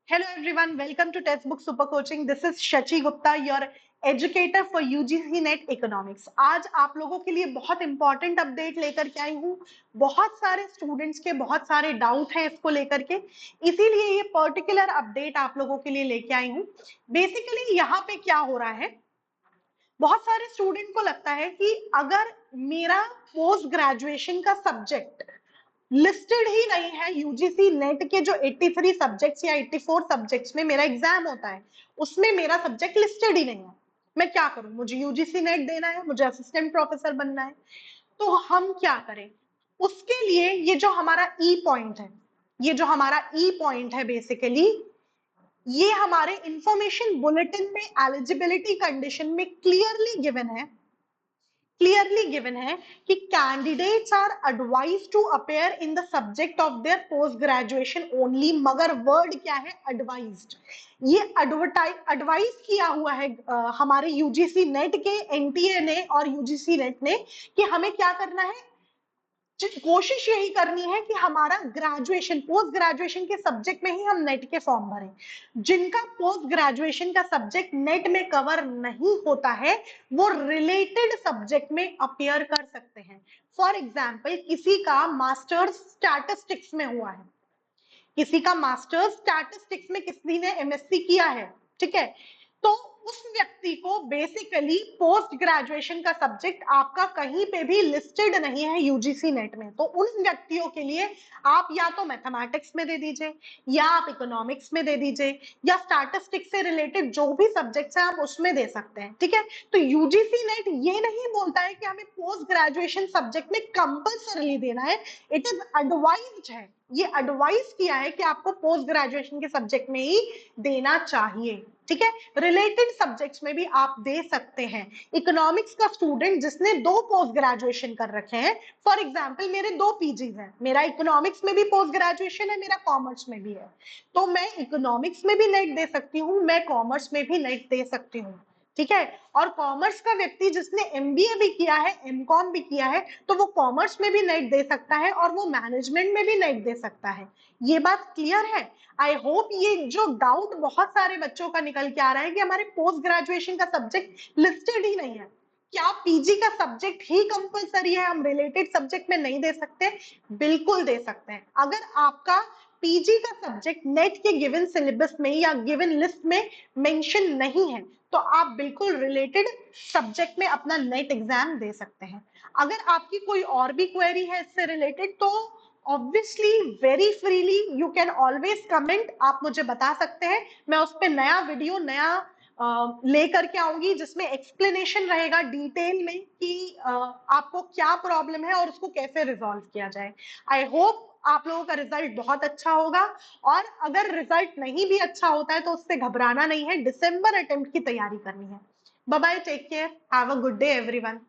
Hello everyone, welcome to Textbook Super Coaching. This is Shachi Gupta, your educator for UGC NET Economics. आज आप लोगों के लिए बहुत इंपॉर्टेंट अपडेट लेकर के आई हूँ। बहुत सारे स्टूडेंट्स के बहुत सारे डाउट हैं इसको लेकर के, इसीलिए ये पर्टिकुलर अपडेट आप लोगों के लिए लेके आई हूँ। बेसिकली यहाँ पे क्या हो रहा है, बहुत सारे स्टूडेंट को लगता है कि अगर मेरा पोस्ट ग्रेजुएशन का सब्जेक्ट लिस्टेड ही नहीं है यूजीसी नेट के जो 83 सब्जेक्ट्स या 84 सब्जेक्ट्स में मेरा एग्जाम होता है, उसमें मेरा सब्जेक्ट लिस्टेड ही नहीं है, मैं क्या करूं? मुझे यूजीसी नेट देना है, मुझे असिस्टेंट प्रोफेसर बनना है, तो हम क्या करें? उसके लिए ये जो हमारा ई पॉइंट है, ये जो हमारा ई पॉइंट है बेसिकली, ये हमारे इंफॉर्मेशन बुलेटिन में एलिजिबिलिटी कंडीशन में क्लियरली गिवन है कि candidates are advise to appear in the subject of their post graduation only. मगर वर्ड क्या है? एडवाइज्ड। ये एडवाइज किया हुआ है हमारे यूजीसी नेट के एनटीए ने और यूजीसी नेट ने कि हमें क्या करना है, कोशिश यही करनी है कि हमारा ग्रेजुएशन पोस्ट ग्रेजुएशन के सब्जेक्ट में ही हम नेट के फॉर्म भरें। जिनका पोस्ट ग्रेजुएशन का सब्जेक्ट नेट में कवर नहीं होता है वो रिलेटेड सब्जेक्ट में अपियर कर सकते हैं। फॉर एग्जाम्पल, किसी का मास्टर्स स्टैटिस्टिक्स में हुआ है, किसी का मास्टर्स स्टैटिस्टिक्स में किसी ने एमएससी किया है, ठीक है, तो उस व्यक्ति को बेसिकली पोस्ट ग्रेजुएशन का सब्जेक्ट आपका कहीं पे भी लिस्टेड नहीं है यूजीसी नेट में, तो उन व्यक्तियों के लिए आप या तो मैथमेटिक्स में दे दीजिए, या आप इकोनॉमिक्स में दे दीजिए, या स्टैटिस्टिक्स से रिलेटेड जो भी सब्जेक्ट्स हैं आप उसमें दे सकते हैं, ठीक है। तो यूजीसी नेट ये नहीं बोलता है कि हमें पोस्ट ग्रेजुएशन सब्जेक्ट में कंपल्सरली देना है, इट इज एडवाइज्ड है। ये एडवाइस किया है कि आपको पोस्ट ग्रेजुएशन के सब्जेक्ट में ही देना चाहिए, ठीक है। रिलेटेड सब्जेक्ट्स में भी आप दे सकते हैं। इकोनॉमिक्स का स्टूडेंट जिसने 2 पोस्ट ग्रेजुएशन कर रखे हैं, फॉर एग्जांपल मेरे 2 पीजीज हैं, मेरा इकोनॉमिक्स में भी पोस्ट ग्रेजुएशन है, मेरा कॉमर्स में भी है, तो मैं इकोनॉमिक्स में भी नेट दे सकती हूँ, मैं कॉमर्स में भी नेट दे सकती हूँ, ठीक है। और कॉमर्स का व्यक्ति जिसने एमबीए भी किया है, एमकॉम भी किया है, तो वो कॉमर्स में भी नेट दे सकता है और वो मैनेजमेंट में भी नेट दे सकता है। ये बात क्लियर है? आई होप ये जो डाउट बहुत सारे बच्चों का निकल के आ रहा है कि हमारे पोस्ट ग्रेजुएशन का सब्जेक्ट लिस्टेड ही नहीं है, क्या पीजी का सब्जेक्ट ही कंपलसरी है, हम रिलेटेड सब्जेक्ट में नहीं दे सकते? बिल्कुल दे सकते हैं। अगर आपका पीजी का सब्जेक्ट नेट के गिवन सिलेबस में या गिवन लिस्ट में मेंशन नहीं है, तो आप बिल्कुल रिलेटेड सब्जेक्ट में अपना नेट एग्जाम दे सकते हैं। अगर आपकी कोई और भी क्वेरी है इससे रिलेटेड, तो obviously very freely you can always comment, आप मुझे बता सकते हैं, मैं उस पर नया वीडियो नया लेकर के आऊंगी जिसमें एक्सप्लेनेशन रहेगा डिटेल में कि आपको क्या प्रॉब्लम है और उसको कैसे रिजॉल्व किया जाए। आई होप आप लोगों का रिजल्ट बहुत अच्छा होगा, और अगर रिजल्ट नहीं भी अच्छा होता है तो उससे घबराना नहीं है, दिसंबर अटेम्प्ट की तैयारी करनी है। Bye bye, take care, have a good day everyone.